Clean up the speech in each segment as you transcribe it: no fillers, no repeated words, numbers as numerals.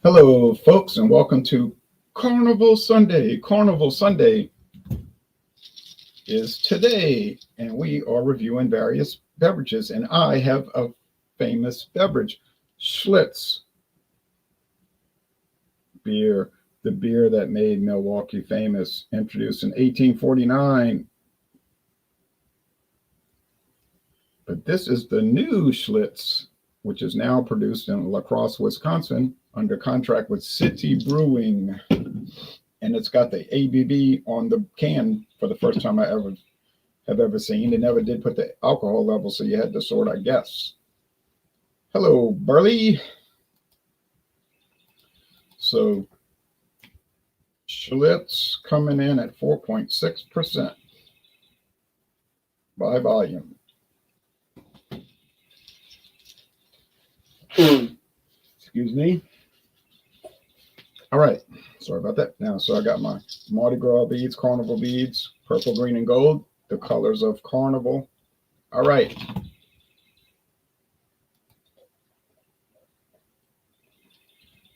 Hello, folks, and welcome to Carnival Sunday. Carnival Sunday is today, and we are reviewing various beverages. And I have a famous beverage, Schlitz beer, the beer that made Milwaukee famous, introduced in 1849. But this is the new Schlitz, which is now produced in La Crosse, Wisconsin, under contract with City Brewing. And it's got the ABV on the can for the first time I have ever seen. They never did put the alcohol level, so you had to sort, I guess. Hello, Burley. So Schlitz coming in at 4.6% by volume. Excuse me. All right, sorry about that. Now, so I got my Mardi Gras beads, Carnival beads, purple, green, and gold, the colors of Carnival. All right.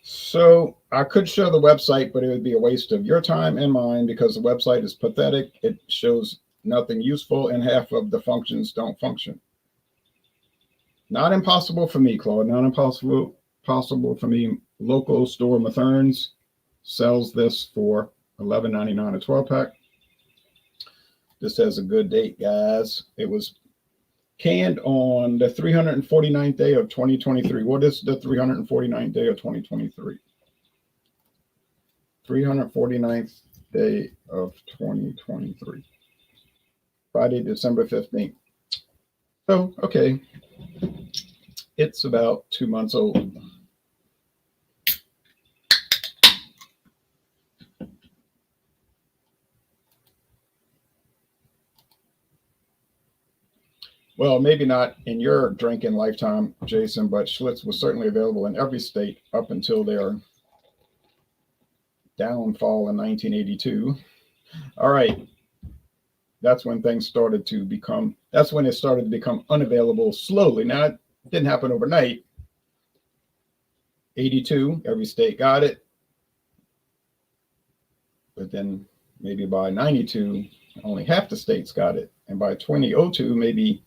So I could show the website, but it would be a waste of your time and mine because the website is pathetic. It shows nothing useful, and half of the functions don't function. Not impossible for me, Claude. Not impossible for me. Local store Mathern's sells this for $11.99 a 12-pack. This has a good date, guys. It was canned on the 349th day of 2023. What is the 349th day of 2023? 349th day of 2023. Friday, December 15th. So, okay. It's about 2 months old. Well, maybe not in your drinking lifetime, Jason, but Schlitz was certainly available in every state up until their downfall in 1982. All right. That's when things started to become, that's when it started to become unavailable slowly. Now, it didn't happen overnight. 82, every state got it. But then maybe by 92, only half the states got it. And by 2002, maybe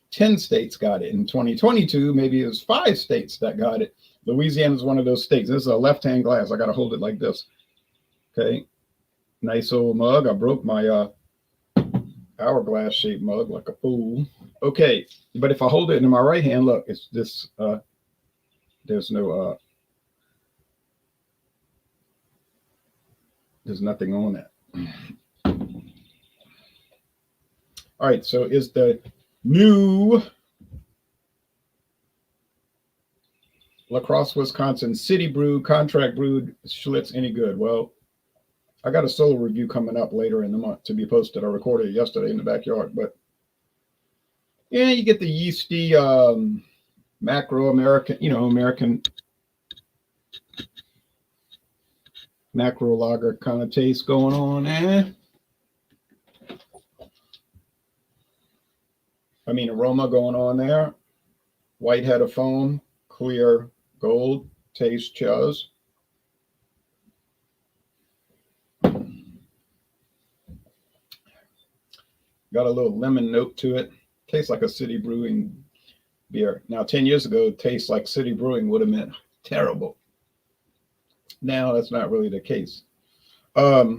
10 states got it. In 2022, maybe it was 5 states that got it. Louisiana is one of those states. This is a left-hand glass. I got to hold it like this. Okay. Nice old mug. I broke my hourglass shaped mug like a fool. Okay. But if I hold it in my right hand, look, it's this, there's no, there's nothing on it. All right. So is the new La Crosse, Wisconsin City Brew contract brewed Schlitz any good? Well, I got a solo review coming up later in the month to be posted. I recorded it yesterday in the backyard, but yeah, you get the yeasty macro American, American macro lager kind of taste going on. Aroma going on there. White head of foam, clear gold, taste chuzz. Got a little lemon note to it. Tastes like a City Brewing beer. Now, 10 years ago, tastes like City Brewing would have meant terrible. Now, that's not really the case. I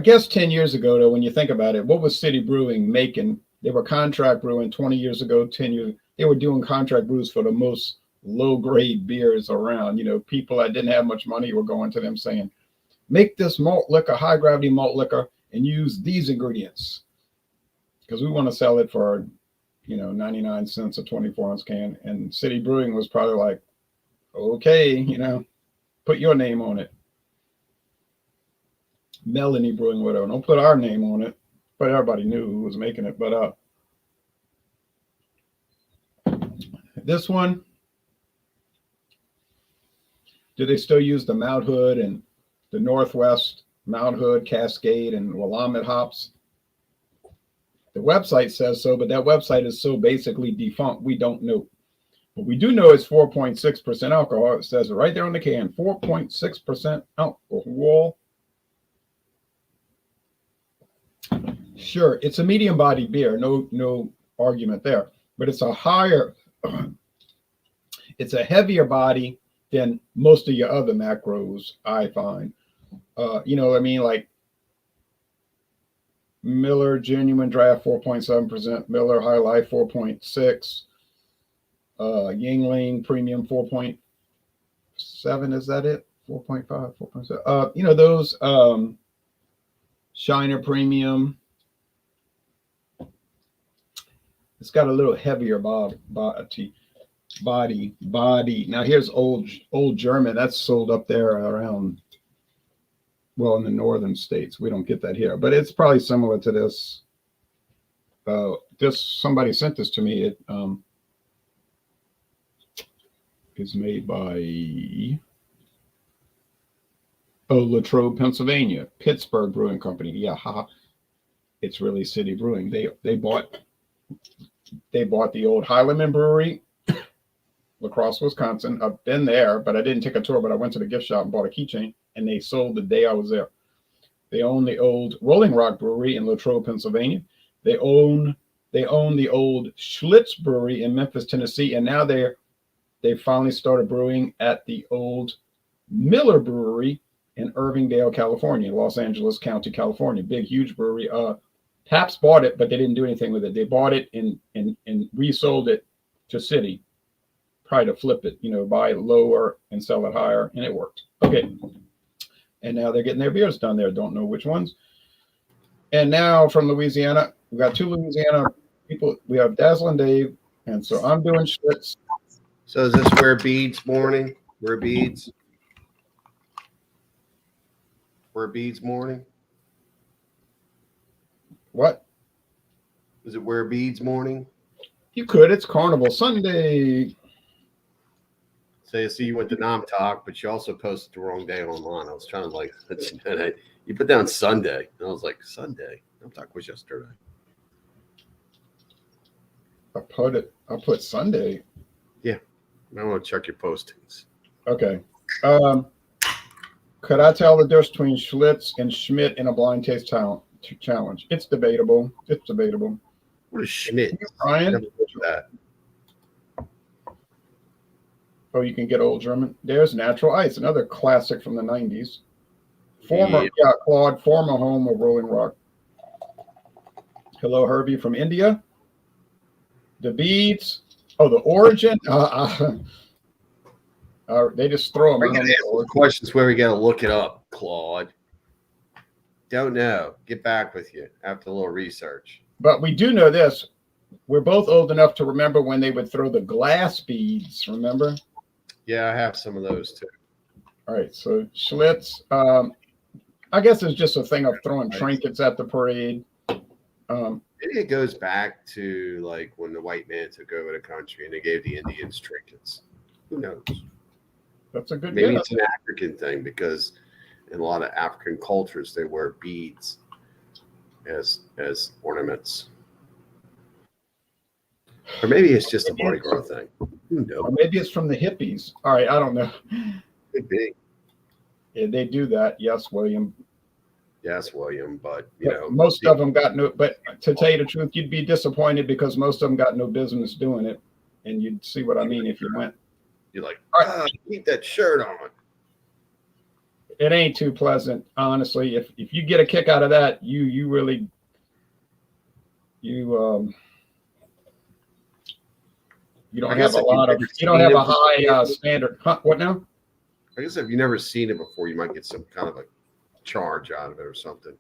guess 10 years ago, though, when you think about it, what was City Brewing making? They were contract brewing 20 years ago, 10 years. They were doing contract brews for the most low-grade beers around. People that didn't have much money were going to them saying, make this malt liquor, high-gravity malt liquor, and use these ingredients. Because we want to sell it for, 99 cents a 24-ounce can. And City Brewing was probably like, okay, put your name on it. Melanie Brewing, whatever. Don't put our name on it. But everybody knew who was making it. But this one, do they still use the Mount Hood and the Northwest Mount Hood, Cascade, and Willamette hops? The website says so, but that website is so basically defunct, we don't know. But we do know it's 4.6% alcohol. It says it right there on the can. 4.6% alcohol. Sure, it's a medium body beer. No argument there. But it's a heavier body than most of your other macros, I find. You know what I mean? Like Miller Genuine Draft 4.7%, Miller High Life 4.6, Yingling Premium 4.7. Is that it? 4.5, 4.7. You know, those Shiner Premium. It's got a little heavier body. Now here's old German. That's sold up there around, well, in the northern states. We don't get that here, but it's probably similar to this. Somebody sent this to me. It is made by Latrobe, Pennsylvania, Pittsburgh Brewing Company. Yeah, it's really City Brewing. They bought the old Heileman Brewery, La Crosse, Wisconsin. I've been there, but I didn't take a tour. But I went to the gift shop and bought a keychain, and they sold the day I was there. They own the old Rolling Rock Brewery in Latrobe, Pennsylvania. They own the old Schlitz Brewery in Memphis, Tennessee, and now they finally started brewing at the old Miller Brewery in Irvingdale, California, Los Angeles County, California. Big, huge brewery. Pabst bought it, but they didn't do anything with it. They bought it and resold it to City, probably to flip it, you know, buy it lower and sell it higher, and it worked. Okay. And now they're getting their beers done there. Don't know which ones. And now from Louisiana, we got two Louisiana people. We have Dazzling Dave, and so I'm doing Schlitz. So is this Where Beads Morning? Where Beads? Where Beads Morning? What? Is it Where Beads Morning? You could. It's Carnival Sunday. So you see, you went to Nomtalk, but you also posted the wrong day online. I was trying to you put down Sunday, and I was like, Sunday? Nomtalk was yesterday. I put Sunday. Yeah, I want to check your postings. Okay. Could I tell the difference between Schlitz and Schmidt in a blind taste challenge? It's debatable. What is Schmidt? Ryan? Never looked at that. Oh, you can get old German. There's Natural Ice, another classic from the 90s. Claude, former home of Rolling Rock. Hello, Herbie from India. The beads. Oh, the origin. They just throw them. Questions where we got to look it up, Claude. Don't know. Get back with you after a little research. But we do know this. We're both old enough to remember when they would throw the glass beads. Remember? Yeah, I have some of those too. All right. So Schlitz. I guess it's just a thing of throwing trinkets at the parade. Maybe it goes back to like when the white man took over the country and they gave the Indians trinkets. Who knows? That's a good Maybe guess. It's an African thing because in a lot of African cultures they wear beads as ornaments. Or maybe it's just a Mardi Gras thing. Who knows? Or maybe it's from the hippies. All right, I don't know. Could be. Yeah, they do that. Yes, William. Yes, William, but you know, most of them got no. But to tell you the truth, you'd be disappointed because most of them got no business doing it, and you'd see what I mean if you went. You're like, keep that shirt on. It ain't too pleasant, honestly. If you get a kick out of that, you really you don't have a lot of. You don't have a high standard. Huh, what now? I guess if you've never seen it before, you might get some kind of a charge out of it or something.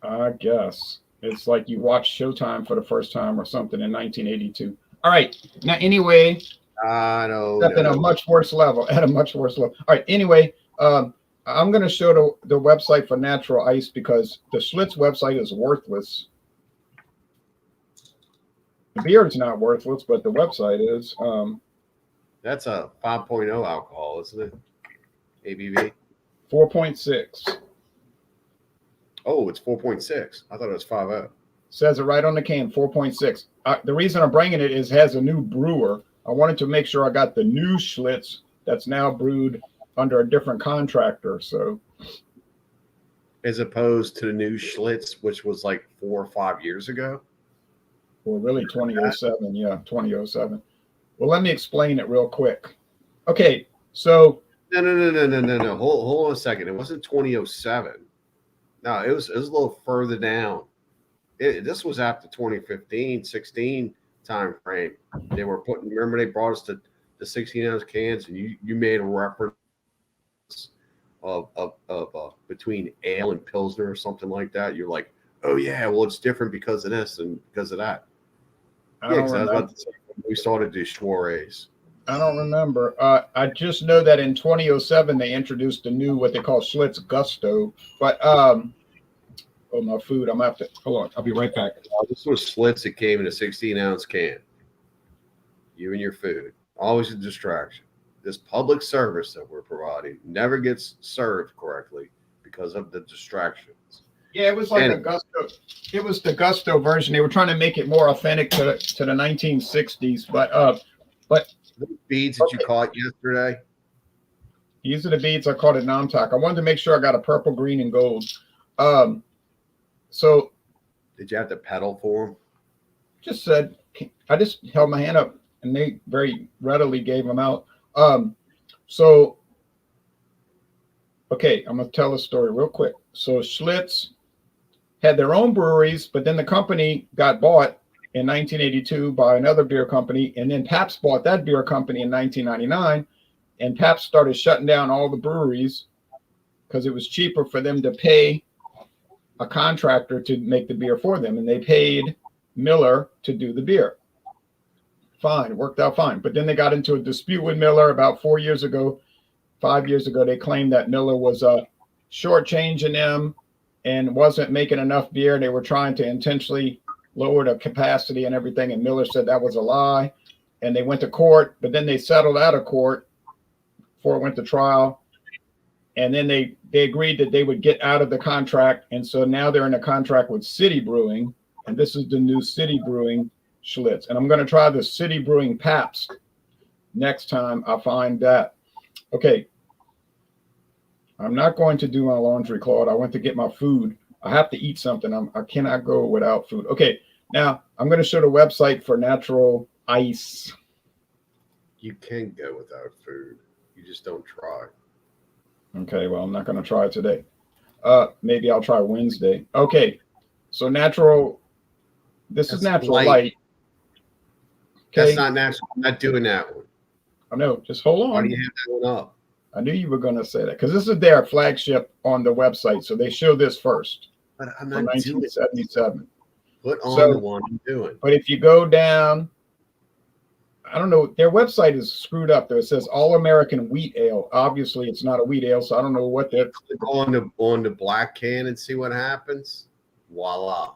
I guess it's like you watched Showtime for the first time or something in 1982. All right. Now, anyway, I don't know. At a much worse level. All right. Anyway, I'm going to show the website for Natural Ice because the Schlitz website is worthless. The beer is not worthless, but the website is. That's a 5.0 alcohol, isn't it? ABV? 4.6. Oh, it's 4.6. I thought it was 5.0. Says it right on the can, 4.6. The reason I'm bringing it is it has a new brewer. I wanted to make sure I got the new Schlitz that's now brewed under a different contractor. So, as opposed to the new Schlitz, which was like 4 or 5 years ago. well, really 2007. Yeah, 2007. Well, let me explain it real quick. Okay, so No. Hold on a second. It wasn't 2007. No, it was a little further down. This was after 2015, 16 time frame. They were putting. Remember, they brought us to the 16-ounce cans, and you made a reference of between ale and pilsner or something like that. You're like, oh yeah, well it's different because of this and because of that. I Yeah, don't because I was remember. about to say we started to do soirees. I don't remember. I just know that in 2007 they introduced a new what they call Schlitz Gusto. But oh, my food. I'm gonna have to hold on. I'll be right back. This was Schlitz that came in a 16-ounce can. You and your food, always a distraction. This public service that we're providing never gets served correctly because of the distractions. Yeah, it was like a Gusto. It was the Gusto version. They were trying to make it more authentic to the 1960s. But the beads that you caught yesterday. These are the beads I caught at Namtok. I wanted to make sure I got a purple, green, and gold. So did you have to pedal for them? Just said I just held my hand up and they very readily gave them out. So okay, I'm gonna tell a story real quick. So Schlitz had their own breweries, but then the company got bought in 1982 by another beer company, and then Pabst bought that beer company in 1999, and Pabst started shutting down all the breweries because it was cheaper for them to pay a contractor to make the beer for them, and they paid Miller to do the beer. Fine, it worked out fine. But then they got into a dispute with Miller about 4 years ago. 5 years ago, they claimed that Miller was shortchanging them and wasn't making enough beer. They were trying to intentionally lower the capacity and everything, and Miller said that was a lie. And they went to court, but then they settled out of court before it went to trial. And then they agreed that they would get out of the contract. And so now they're in a contract with City Brewing, and this is the new City Brewing Schlitz. And I'm going to try the City Brewing Pabst next time I find that. Okay. I'm not going to do my laundry, Claude. I went to get my food. I have to eat something. I cannot go without food. Okay. Now I'm going to show the website for natural ice. You can go without food. You just don't try. Okay. Well, I'm not going to try today. Maybe I'll try Wednesday. Okay. So natural. This is natural light. Okay. That's not natural. I'm not doing that one. I know. Just hold on. Why do you have that one up? I knew you were going to say that because this is their flagship on the website. So they show this first. But I'm not 1977. Put on the one I'm doing. But if you go down, I don't know. Their website is screwed up there. It says All American Wheat Ale. Obviously, it's not a wheat ale, so I don't know what they're. Click on the black can and see what happens. Voila.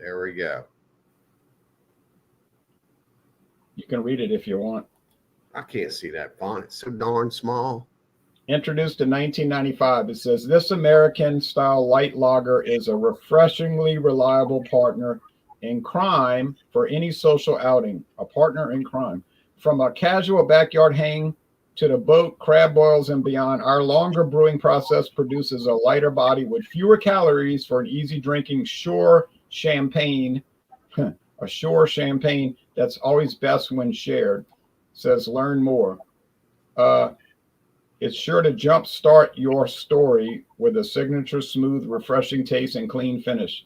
There we go. You can read it if you want. I can't see that font. It's so darn small. Introduced in 1995, it says this American-style light lager is a refreshingly reliable partner in crime for any social outing. A partner in crime. From a casual backyard hang to the boat, crab boils, and beyond, our longer brewing process produces a lighter body with fewer calories for an easy drinking Shore champagne. A Shore champagne that's always best when shared. Says learn more. It's sure to jumpstart your story with a signature smooth, refreshing taste and clean finish.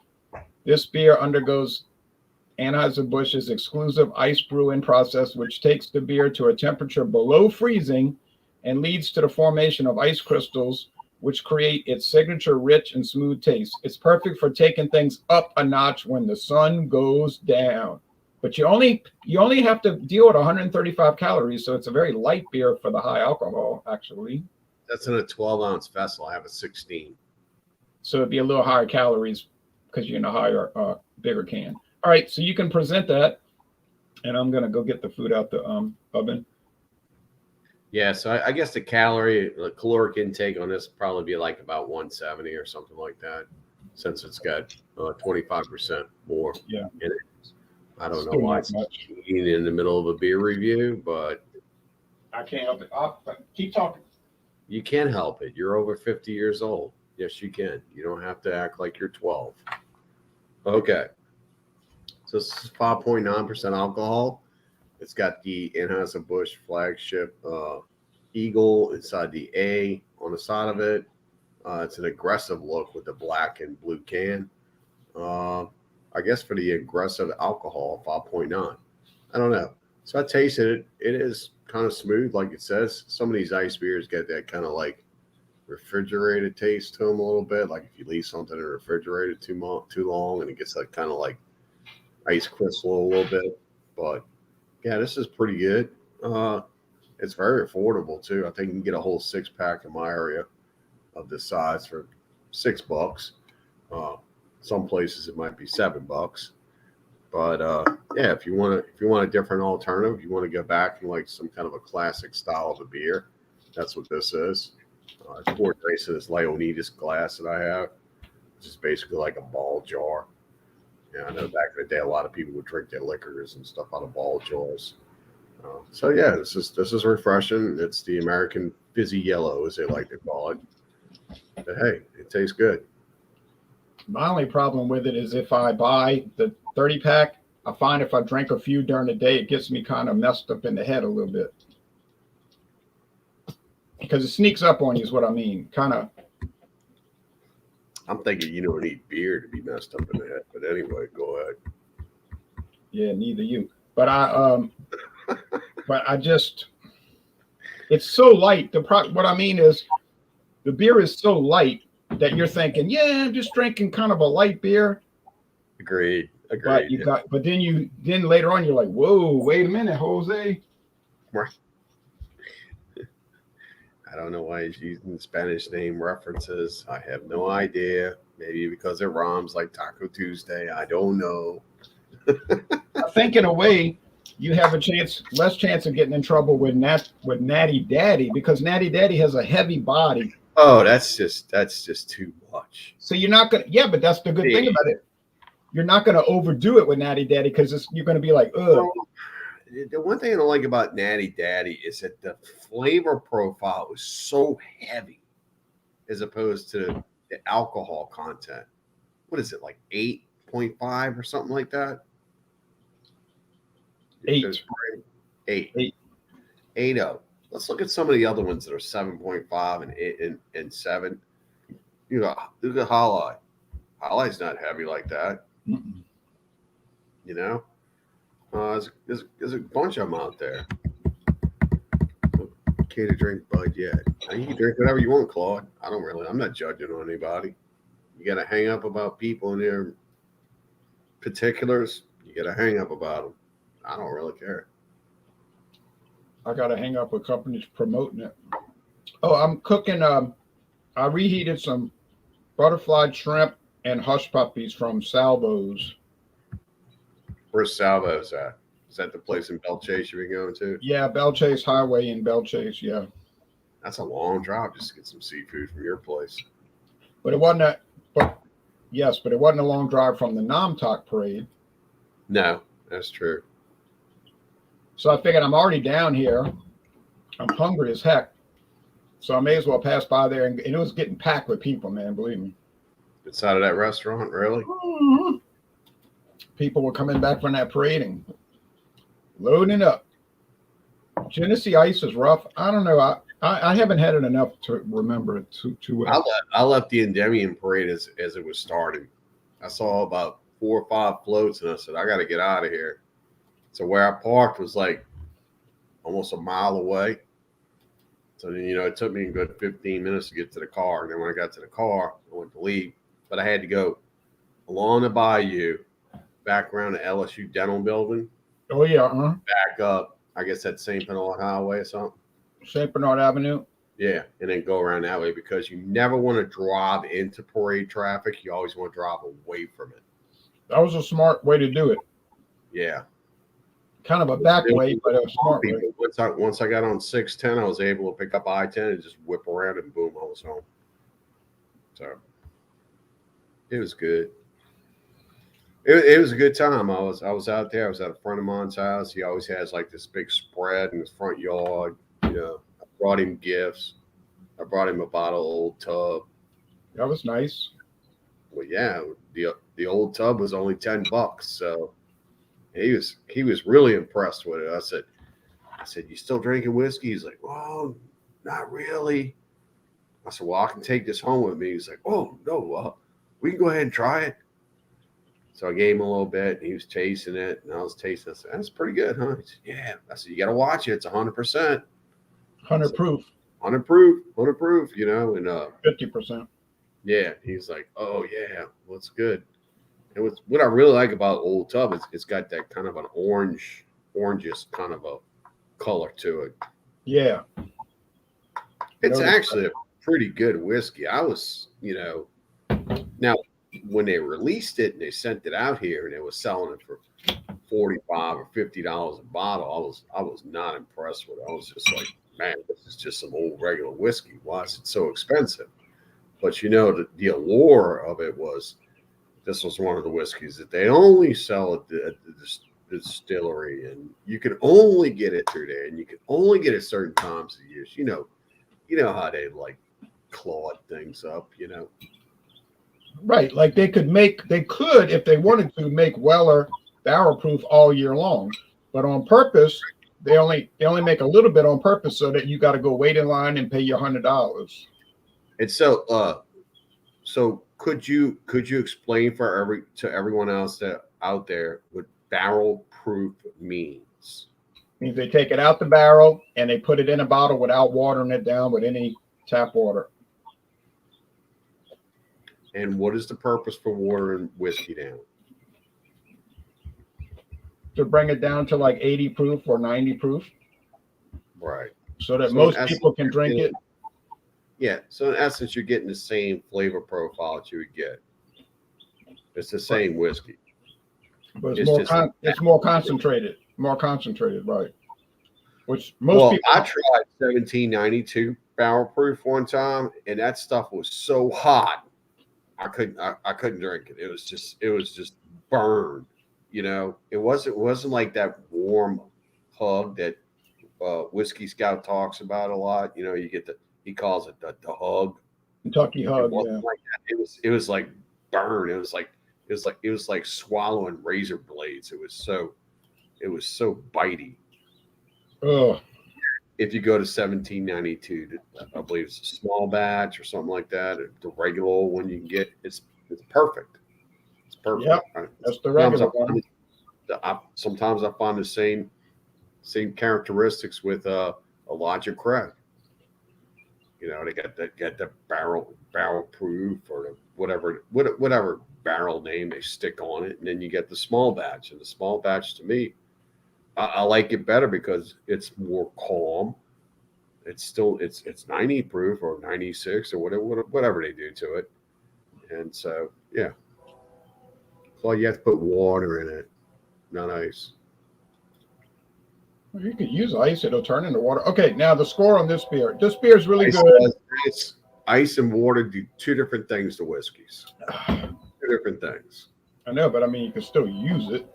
This beer undergoes Anheuser-Busch's exclusive ice brewing process, which takes the beer to a temperature below freezing and leads to the formation of ice crystals, which create its signature rich and smooth taste. It's perfect for taking things up a notch when the sun goes down. But you only have to deal with 135 calories, so it's a very light beer for the high alcohol, actually. That's in a 12-ounce vessel. I have a 16. So it'd be a little higher calories because you're in a higher, bigger can. All right, so you can present that, and I'm gonna go get the food out the oven. Yeah, so I guess the caloric intake on this would probably be like about 170 or something like that. since it's got 25% more Yeah. in it. I don't know Still why not it's much. in the middle of a beer review, but I can't help it. Keep talking. you can help it. You're over 50 years old. Yes, you can. You don't have to act like you're 12. Okay. So this is 5.9% alcohol. It's got the Anheuser-Busch flagship eagle inside the A on the side of it. It's an aggressive look with the black and blue can. I guess for the aggressive alcohol, 5.9. I don't know. So I tasted it. It is kind of smooth, like it says. Some of these ice beers get that kind of like refrigerated taste to them a little bit. Like if you leave something in the refrigerator too long, and it gets like kind of like ice crystal a little bit. But yeah, this is pretty good. It's very affordable too. I think you can get a whole 6-pack in my area of this size for $6. Some places it might be $7. But yeah, if you want a different alternative, you want to go back and like some kind of a classic style of a beer, that's what this is. It's poured into this Leonidas glass that I have, which is basically like a ball jar. Yeah, I know back in the day, a lot of people would drink their liquors and stuff out of ball jars. So yeah, this is refreshing. It's the American fizzy yellow, as they like to call it. But hey, it tastes good. My only problem with it is if I buy the 30-pack, I find if I drink a few during the day, it gets me kind of messed up in the head a little bit. Because it sneaks up on you is what I mean. Kind of. I'm thinking you don't need beer to be messed up in the head. But anyway, go ahead. Yeah, neither you. But I just, it's so light. What I mean is the beer is so light that you're thinking, yeah, I'm just drinking kind of a light beer. Agreed. But then later on you're like, whoa, wait a minute, Jose. Right. I don't know why he's using Spanish name references. I have no idea. Maybe because it rhymes like Taco Tuesday. I don't know. I think in a way you have less chance of getting in trouble with Natty Daddy, because Natty Daddy has a heavy body. Oh, that's just too much. So you're not gonna, yeah, but that's the good thing about it. You're not gonna overdo it with Natty Daddy because you're gonna be like, ugh. The one thing I don't like about Natty Daddy is that the flavor profile is so heavy as opposed to the alcohol content. What is it, like 8.5 or something like that? 8. 8.0. Let's look at some of the other ones that are 7.5 and 7. You got Highlight. Highlight's not heavy like that. Mm-mm. You know? There's a bunch of them out there. Okay to drink Bud yet. You can drink whatever you want, Claude. I'm not judging on anybody. You got to hang up about people and their particulars. You got to hang up about them. I don't really care. I got to hang up with companies promoting it. Oh, I'm cooking. I reheated some butterfly shrimp and hush puppies from Salvo's. Where's Salvo's at? Is that the place in Belchase you've been going to? Yeah, Belchase Highway in Belchase. Yeah. That's a long drive just to get some seafood from your place. But it wasn't it wasn't a long drive from the Namtok parade. No, that's true. So I figured I'm already down here. I'm hungry as heck. So I may as well pass by there. And it was getting packed with people, man, believe me. Inside of that restaurant, really? Mm-hmm. People were coming back from that parading, loading up. Genesee Ice is rough. I don't know. I haven't had it enough to remember it too well. I left the Endymion parade as it was starting. I saw about 4 or 5 floats, and I said, I got to get out of here. So where I parked was like almost a mile away. So then, it took me a good 15 minutes to get to the car. And then when I got to the car, I went to leave. But I had to go along the bayou, back around the LSU Dental Building. Oh, yeah. Back up, I guess that's St. Bernard Highway or something. St. Bernard Avenue. Yeah, and then go around that way because you never want to drive into parade traffic. You always want to drive away from it. That was a smart way to do it. Yeah. Kind of a back way, but a smart way. Once I got on 610, I was able to pick up I-10 and just whip around and boom, I was home. So It was good. It was a good time. I was out there. I was at a friend of mine's house. He always has like this big spread in his front yard. You know, I brought him gifts. I brought him a bottle of Old Tub. That was nice. Well, yeah, the Old Tub was only $10, so he was really impressed with it. I said, you still drinking whiskey? He's like, oh, not really. I said, well, I can take this home with me. He's like, oh no, we can go ahead and try it. So I gave him a little bit, and he was tasting it, and I was tasting it. I said, that's pretty good, huh? He said, yeah. I said, you got to watch it. It's 100%. 100 proof. 100 proof, you know, and 50%. yeah, he's like, oh yeah, well, it's good. And what I really like about Old Tub is it's got that kind of an orangish kind of a color to it. Yeah. It's actually a pretty good whiskey. I was, you know, now when they released it and they sent it out here and they were selling it for $45 or $50 a bottle, I was not impressed with it. I was just like, man, this is just some old regular whiskey. Why is it so expensive? But you know, the allure of it was this was one of the whiskeys that they only sell at the distillery, and you can only get it through there, and you can only get it certain times of years. You know how they like clawed things up, you know. Right. Like they could, if they wanted to, make Weller barrel proof all year long, but on purpose, they only make a little bit on purpose so that you got to go wait in line and pay your $100. And so, so could you explain to everyone else out there what barrel proof means? Means they take it out the barrel and they put it in a bottle without watering it down with any tap water. And what is the purpose for watering whiskey down? To bring it down to like 80 proof or 90 proof. Right. So that most people can drink it. Yeah. So in essence, you're getting the same flavor profile that you would get. It's the same whiskey. But it's more concentrated. More concentrated, right. Which most people. I tried 1792 barrel proof one time, and that stuff was so hot. I couldn't drink it. It was just burned. You know, it wasn't like that warm hug that Whiskey Scout talks about a lot. You know, he calls it the hug. Kentucky hug. It wasn't like that. It was like burn. It was like swallowing razor blades. It was so bitey. Oh. If you go to 1792, I believe it's a small batch or something like that. The regular old one you can get, it's perfect. It's perfect. Yep, right? That's the regular one. Sometimes I find the same characteristics with a Elijah Craig. You know, they got the barrel proof or whatever barrel name they stick on it, and then you get the small batch. And the small batch, to me, I like it better because it's more calm. It's 90 proof or 96 or whatever they do to it. And so, yeah. So you have to put water in it, not ice. Well, you could use ice; it'll turn into water. Okay, now the score on this beer. This beer is really good. Ice and water do two different things to whiskeys. Two different things. I know, but I mean, you can still use it.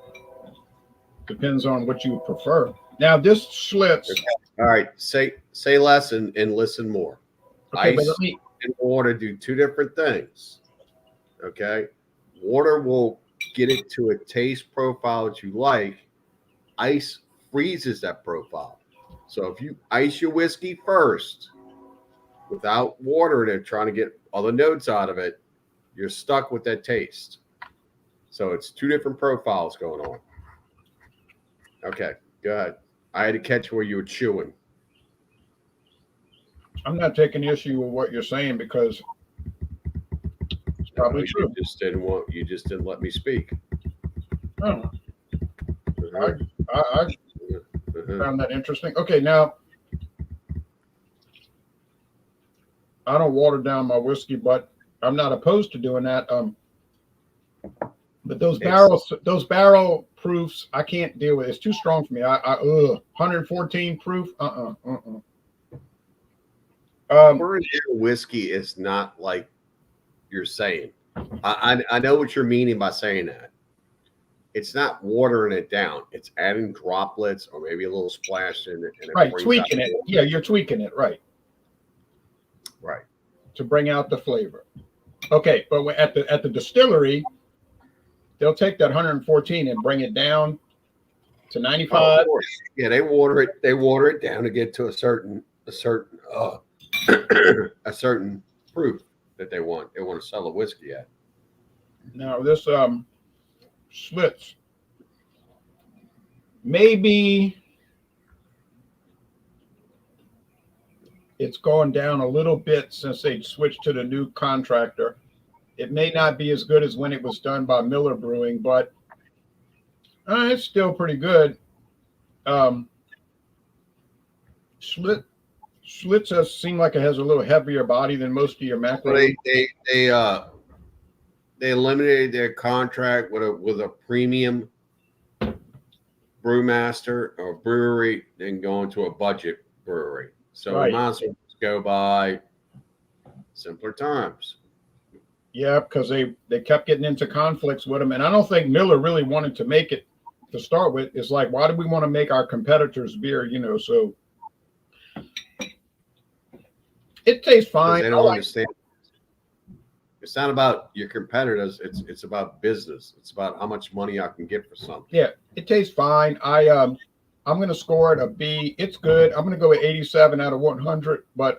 Depends on what you prefer. Now, this Schlitz. All right, say less and listen more. Okay, ice and water do two different things. Okay, water will get it to a taste profile that you like. Ice freezes that profile. So if you ice your whiskey first without water in it, trying to get other notes out of it, you're stuck with that taste. So it's two different profiles going on. Okay, go ahead. I had to catch where you were chewing. I'm not taking issue with what you're saying because it's probably true. You just didn't let me speak. Oh. I found that interesting. Okay, now I don't water down my whiskey, but I'm not opposed to doing that. But those barrel proofs, I can't deal with. It's too strong for me. 114 proof. Bourbon whiskey is not like you're saying. I know what you're meaning by saying that. It's not watering it down. It's adding droplets or maybe a little splash in it, and it Right, brings out tweaking it. Yeah, you're tweaking it, right, right. to bring out the flavor. Okay, but at the distillery, they'll take that 114 and bring it down to Oh, 95. of course. Yeah, they water it. They water it down to get to a certain a certain proof that they want. They want to sell a whiskey at. Now this Schlitz, maybe it's gone down a little bit since they switched to the new contractor. It may not be as good as when it was done by Miller Brewing, but it's still pretty good. Schlitz Schlitz seem like it has a little heavier body than most of your macro. Well, they eliminated their contract with a premium brewmaster or brewery and going to a budget brewery. So Right. we might as well just go by simpler times. Yeah, because they kept getting into conflicts with them, and I don't think Miller really wanted to make it to start with. It's like, why do we want to make our competitors' beer? So it tastes 'Cause fine. they don't understand. It's not about your competitors. It's about business. It's about how much money I can get for something. Yeah, it tastes fine. I'm gonna score it a B. It's good. I'm gonna go with 87 out of 100, but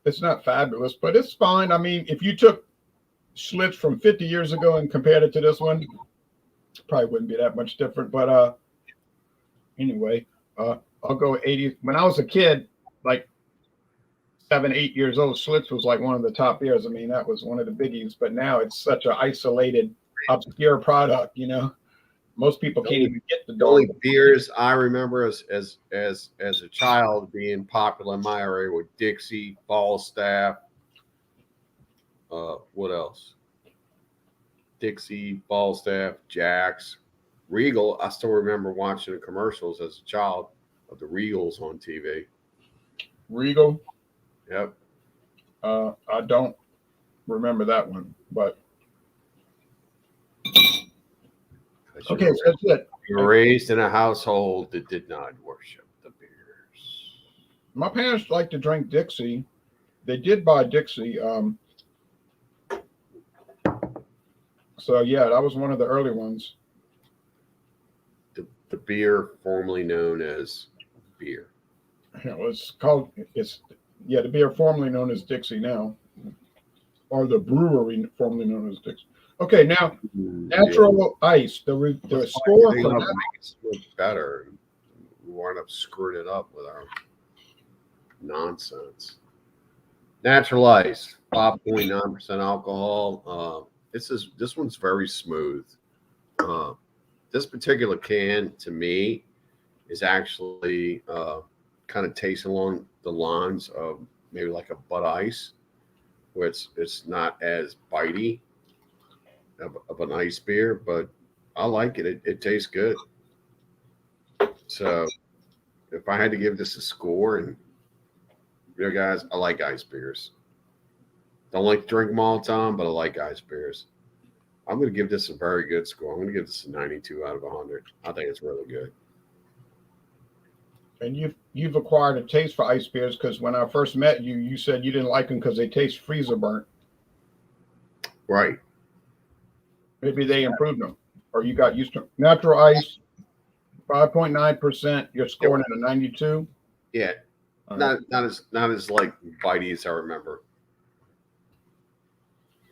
it's not fabulous, but it's fine. I mean, if you took Schlitz from 50 years ago and compared it to this one, it probably wouldn't be that much different. But anyway, I'll go with 80. When I was a kid, like 7, 8 years old, Schlitz was like one of the top beers. I mean, that was one of the biggies. But now it's such an isolated, obscure product. Most people can't even get the The only dog. beers I remember as a child being popular in my area were Dixie, Falstaff. What else? Dixie, Falstaff, Jack's, Regal. I still remember watching the commercials as a child of the Regals on TV. Regal. Yep. I don't remember that one, but okay, so that's it. You were raised in a household that did not worship the beers. My parents like to drink Dixie. They did buy Dixie. So yeah, that was one of the early ones. The beer formerly known as beer. The beer formerly known as Dixie now, or the brewery formerly known as Dixie. Okay, now natural ice. The score They for love that. make it look better. We wind up screwing it up with our nonsense. Natural ice, 5.9% alcohol. This one's very smooth. This particular can to me is actually kind of tastes along the lines of maybe like a Bud Ice, where it's not as bitey of an ice beer, but I like it. It tastes good. So if I had to give this a score, and guys, I like ice beers. Don't like to drink them all the time, but I like ice beers. I'm going to give this a very good score. I'm going to give this a 92 out of 100. I think it's really good. And you've acquired a taste for ice beers because when I first met you, you said you didn't like them because they taste freezer burnt. Right. Maybe they improved them, or you got used to them. Natural ice, 5.9%. You're scoring at a 92. Yeah. All right. Not as like bitey as I remember.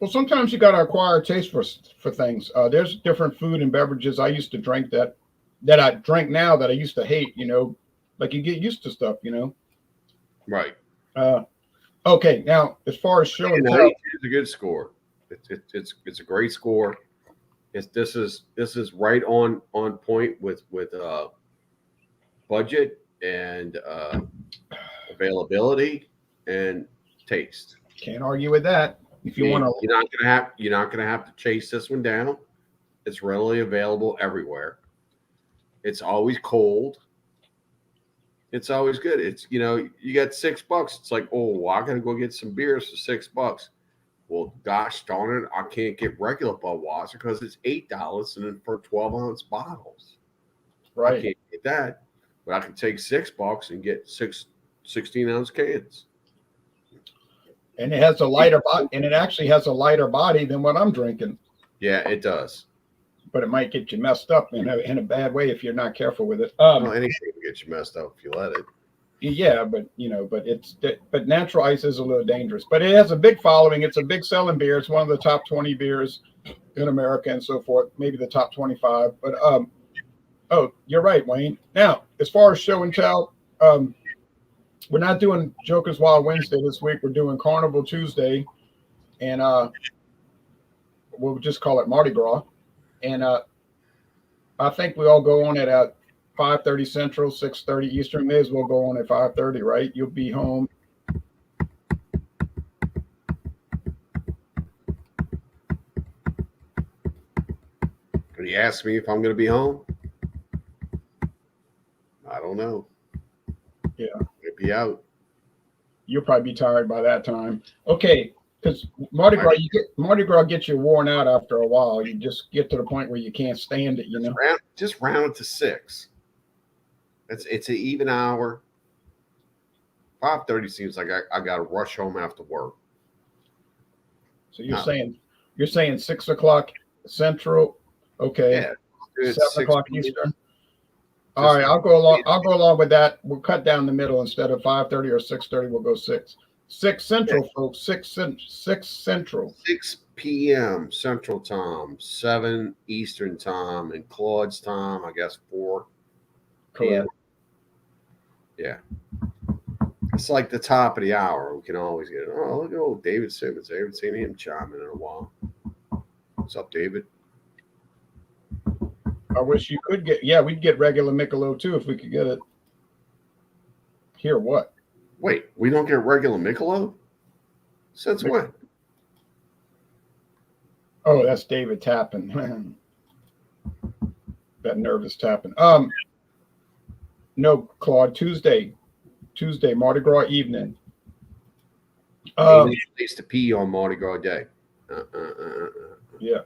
Well, sometimes you got to acquire a taste for things. There's different food and beverages I used to drink that I drink now that I used to hate. Like you get used to stuff. Right. Okay. Now, as far as show and tell, 92 is a good score. It's a great score. This is right on point with budget and availability and taste. can't argue with that. If you want to, you're not gonna have to chase this one down. It's readily available everywhere. It's always cold. It's always good. It's you got $6. It's like, oh, I gotta go get some beers for $6. Well, gosh darn it, I can't get regular Budweiser because it's $8 and then for 12-ounce bottles. I Right. can't get that, but I can take $6 and get 16-ounce cans. And it has a lighter body, and it actually has a lighter body than what I'm drinking. Yeah, it does. But it might get you messed up in a bad way if you're not careful with it. Well, anything will get you messed up if you let it. Yeah, but but natural ice is a little dangerous. But it has a big following. It's a big selling beer. It's one of the top 20 beers in America and so forth. Maybe the top 25. But oh, you're right, Wayne. Now, as far as show and tell, we're not doing Joker's Wild Wednesday this week. We're doing Carnival Tuesday, and we'll just call it Mardi Gras. And I think we all go on at 5:30 Central, 6:30 Eastern. May as well go on at 5:30, right? You'll be home. Could he ask me if I'm going to be home? I don't know. Yeah. I'll be out. You'll probably be tired by that time. Okay, because Mardi Gras gets you worn out after a while. You just get to the point where you can't stand it, you know. Just round it to 6. It's an even hour. 5:30 seems like I got to rush home after work. So you're saying 6 o'clock Central, okay? Yeah, 7 o'clock Eastern. All right, I'll go along with that. We'll cut down the middle instead of 5:30 or 6:30. We'll go 6. 6 Central, folks. 6 Central. 6 p.m. Central Time, 7 Eastern Time, and Claude's time, I guess 4. Correct. Yeah. It's like the top of the hour. We can always get it. Oh, look at old David Simmons. I haven't seen him chime in a while. What's up, David? I wish you could we'd get regular Michelob too if we could get it. Here, what? Wait, we don't get regular Michelob? Since when? Oh, that's David tapping. That nervous tapping. No, Claude, Tuesday, Mardi Gras evening. He needs to pee on Mardi Gras Day. Yeah.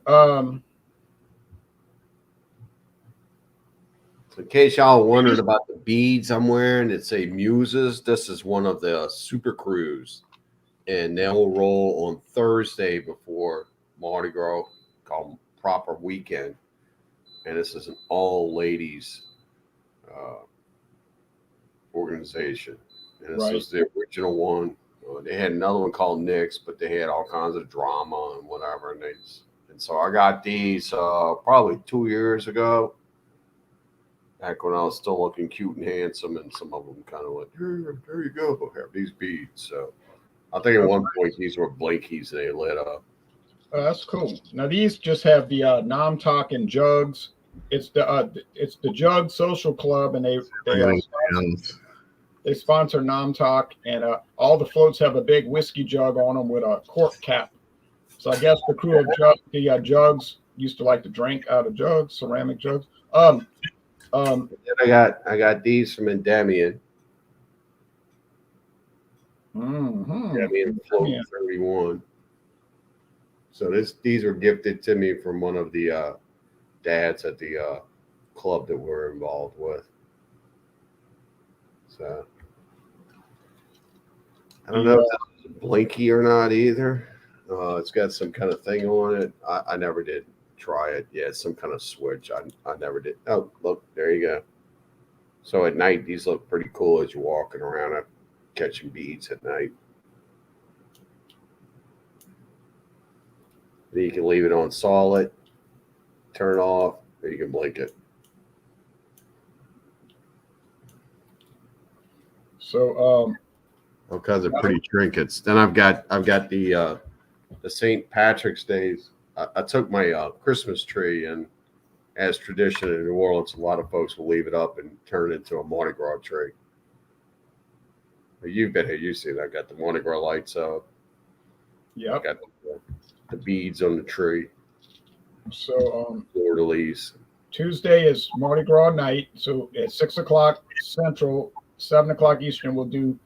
In case y'all wondered about the beads I'm wearing, it's a Muses. This is one of the Super Crews, and they'll roll on Thursday before Mardi Gras, called Proper Weekend. And this is an all-ladies organization. And this was the original one. They had another one called Nick's, but they had all kinds of drama and whatever. And so I got these probably 2 years ago. Back when I was still looking cute and handsome, and some of them kind of like, there you go, have these beads. So I think at one point these were blinkies they lit up. Oh, that's cool. Now these just have the Nom-Tok and Jugs. It's the Jug Social Club, and they sponsor Nom-Tok, and all the floats have a big whiskey jug on them with a cork cap. So I guess the crew of Jugs used to like to drink out of jugs, ceramic jugs. Then I got these from Endymion. Endymion Float 31. So these were gifted to me from one of the dads at the club that we're involved with. So I don't know if that's blinky or not either. It's got some kind of thing on it. I never did try it. Yeah, it's some kind of switch. I never did. Oh, look, there you go. So at night, these look pretty cool as you're walking around catching beads at night. Then you can leave it on solid, turn it off, or you can blink it. So all kinds of pretty trinkets. Then I've got the St. Patrick's Days. I took my Christmas tree, and as tradition in New Orleans, a lot of folks will leave it up and turn it into a Mardi Gras tree. You've been here, you've seen it. I got the Mardi Gras lights up. Yeah. Got the beads on the tree. So fleur-de-lis. Tuesday is Mardi Gras night. So at 6 o'clock Central, 7 o'clock Eastern, we'll do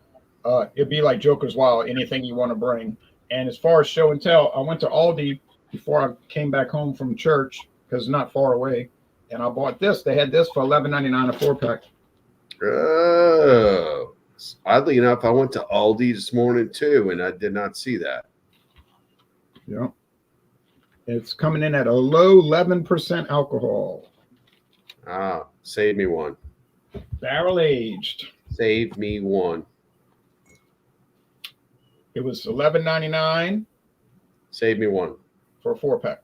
it'll be like Joker's Wild, anything you want to bring. And as far as show and tell, I went to Aldi before I came back home from church because it's not far away, and I bought this. They had this for $11.99 a 4-pack. Oh, oddly enough, I went to Aldi this morning too, and I did not see that. Yeah, it's coming in at a low 11% alcohol. Ah, save me one. Barrel aged. Save me one. It was $11.99 Save me one. for a 4-pack.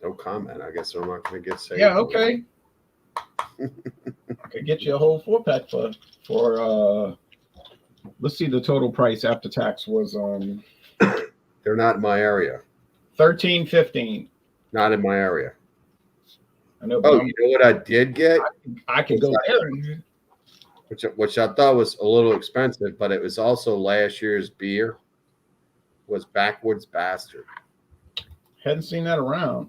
No comment. I guess I'm not going to get saved. Yeah, okay. I could get you a whole 4-pack for let's see, the total price after tax was They're not in my area. $13.15. Not in my area. I know. Oh, you know what I did get? I could go there. Which I thought was a little expensive, but it was also last year's beer. Was Backwoods Bastard. Hadn't seen that around.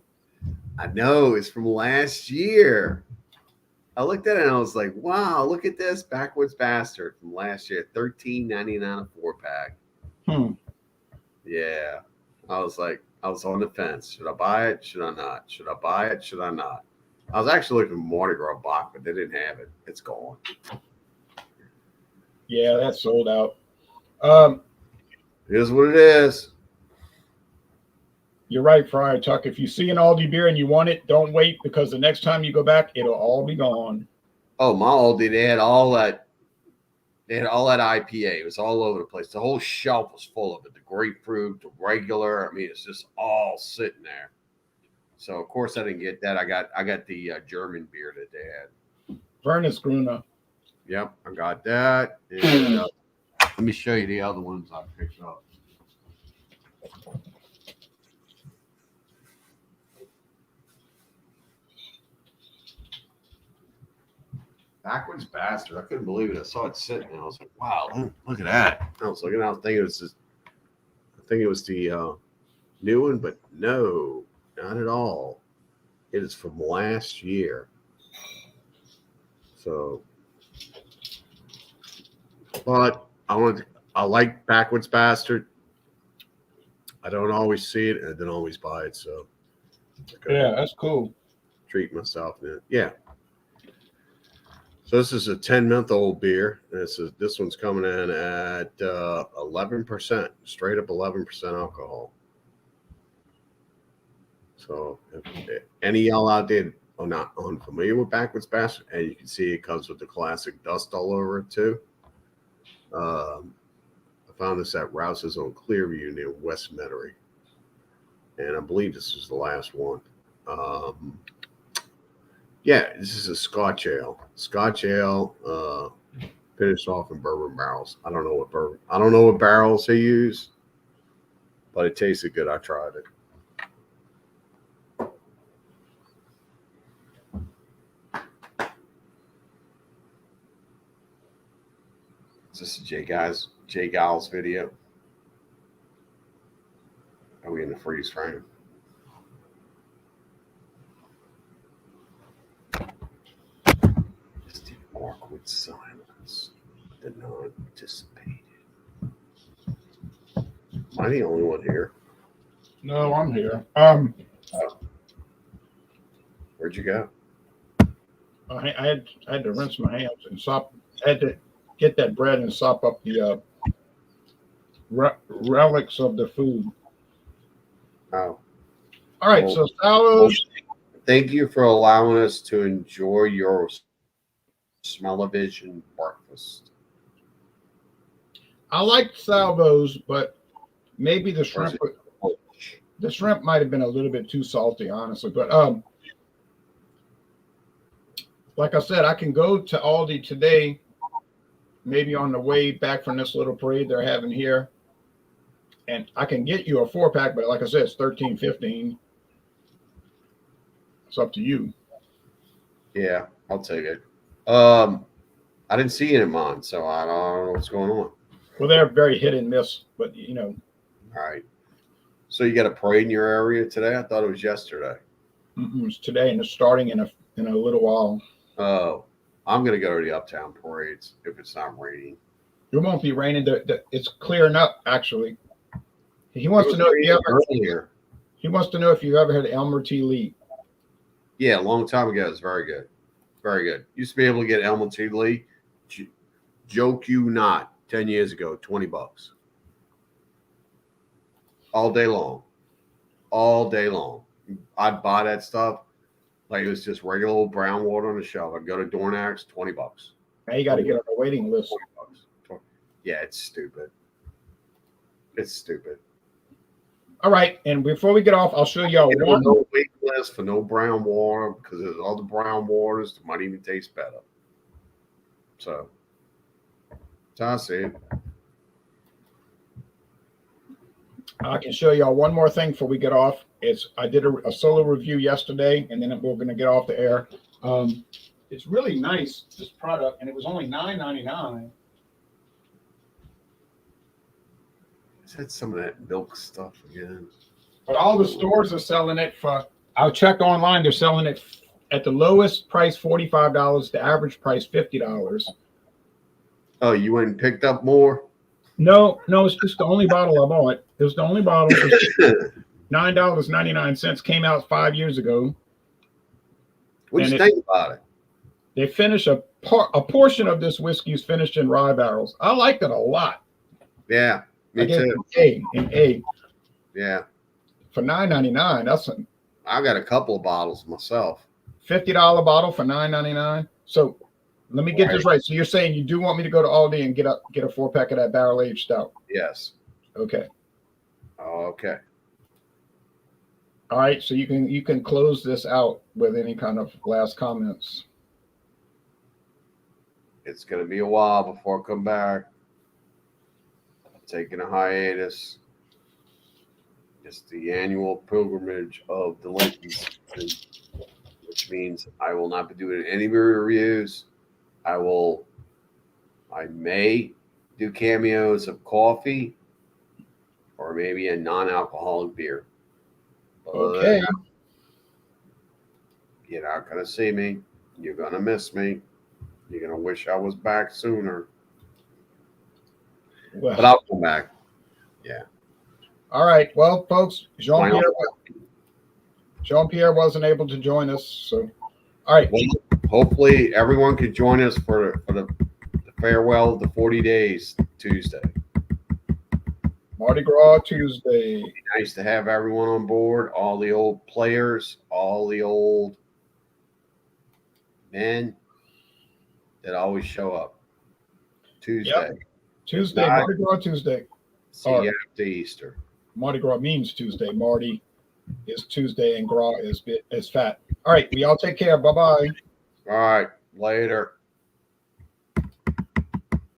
I know, it's from last year. I looked at it and I was like, wow, look at this Backwoods Bastard from last year. $13.99 a 4-pack. Yeah. I was on the fence. Should I buy it? Should I not? Should I buy it? Should I not? I was actually looking for Mardi Gras Bach, but they didn't have it. It's gone. Yeah, that's sold out. It is what it is. You're right, Friar Tuck. If you see an Aldi beer and you want it, don't wait, because the next time you go back, it'll all be gone. Oh, my Aldi, they had all that. They had all that IPA. It was all over the place. The whole shelf was full of it. The grapefruit, the regular. I mean, it's just all sitting there. So of course I didn't get that. I got the German beer that they had. Wernesgrüner. Yep, I got that. And, let me show you the other ones I picked up. Backwoods Bastard. I couldn't believe it. I saw it sitting and I was like, wow, look at that. I was looking out thinking it was the new one, but no, not at all. It is from last year. So, but I like Backwoods Bastard. I don't always see it and I don't always buy it. So, Yeah, that's cool. Treat myself in it. Yeah. So this is a 10-month-old beer. This one's coming in at 11%, straight up 11% alcohol. So if any of y'all out there are not unfamiliar with Backwoods Bastard, and you can see it comes with the classic dust all over it too. I found this at Rouse's on Clearview near West Metairie, and I believe this is the last one. Yeah, this is a Scotch ale. Scotch ale, finished off in bourbon barrels. I don't know what barrels they use, but it tasted good. I tried it. Is this a Jay Giles video? Are we in the freeze frame? Awkward silence. The non-participated. Am I the only one here? No, I'm here. Where'd you go? I had to rinse my hands and sop. I had to get that bread and sop up the relics of the food. Oh. All right, so Salvo's. Thank you for allowing us to enjoy your smell-o-vision breakfast. I like Salvo's, but maybe the shrimp might have been a little bit too salty, honestly. But like I said, I can go to Aldi today, maybe on the way back from this little parade they're having here, and I can get you a 4-pack. But like I said, it's $13.15. It's up to you. Yeah, I'll take it. I didn't see it in mine, so I don't know what's going on. Well, they're very hit and miss, but you know. All right. So you got a parade in your area today? I thought it was yesterday. It's today, and it's starting in a little while. Oh, I'm gonna go to the Uptown parades if it's not raining. It won't be raining. It's clearing up actually. He wants It to know if you was ever. earlier. He wants to know if you ever had Elmer T. Lee. Yeah, a long time ago. It's very good. Very good. Used to be able to get Elmer T. Lee. Joke you not. 10 years ago, $20. All day long. All day long. I'd buy that stuff like it was just regular old brown water on the shelf. I'd go to Dornax, $20. Now you got to get on the waiting list. $20. Yeah, it's stupid. It's stupid. All right, and before we get off, I'll show y'all one. No wait list for no brown water because there's other brown waters that might even taste better. So, that's how I see it. I can show y'all one more thing before we get off. I did a solo review yesterday, and then we're going to get off the air. It's really nice, this product, and it was only $9.99. Is that some of that milk stuff again? But all the stores are selling it for. I checked online; they're selling it at the lowest price, $45. The average price, $50. Oh, you went and picked up more? No, it's just the only bottle I bought. It was the only bottle. $9.99 came out 5 years ago. What do you think about it? They finish a portion of this whiskey is finished in rye barrels. I liked it a lot. Yeah, me too. An A. Yeah. For $9.99, that's I got a couple of bottles myself. $50 bottle for $9.99. So let me get this right. So you're saying you do want me to go to Aldi and get a 4-pack of that barrel aged stout? Yes. Okay. Okay. All right. So you can close this out with any kind of last comments. It's going to be a while before I come back. I'm taking a hiatus. It's the annual pilgrimage of the Lincoln season, which means I will not be doing any beer reviews. I may do cameos of coffee or maybe a non-alcoholic beer. Okay. You're not going to see me. You're going to miss me. You're going to wish I was back sooner. Well, but I'll come back. Yeah. All right. Well, folks, Jean-Pierre wasn't able to join us. So, all right. Well, hopefully everyone could join us for the farewell of the 40 days Tuesday. Mardi Gras Tuesday. It'd be nice to have everyone on board, all the old players, all the old men that always show up. Tuesday. Yep. Tuesday, Mardi Gras Tuesday. See you after Easter. Mardi Gras means Tuesday. Mardi is Tuesday and Gras is fat. All right. We all take care. Bye-bye. All right. Later.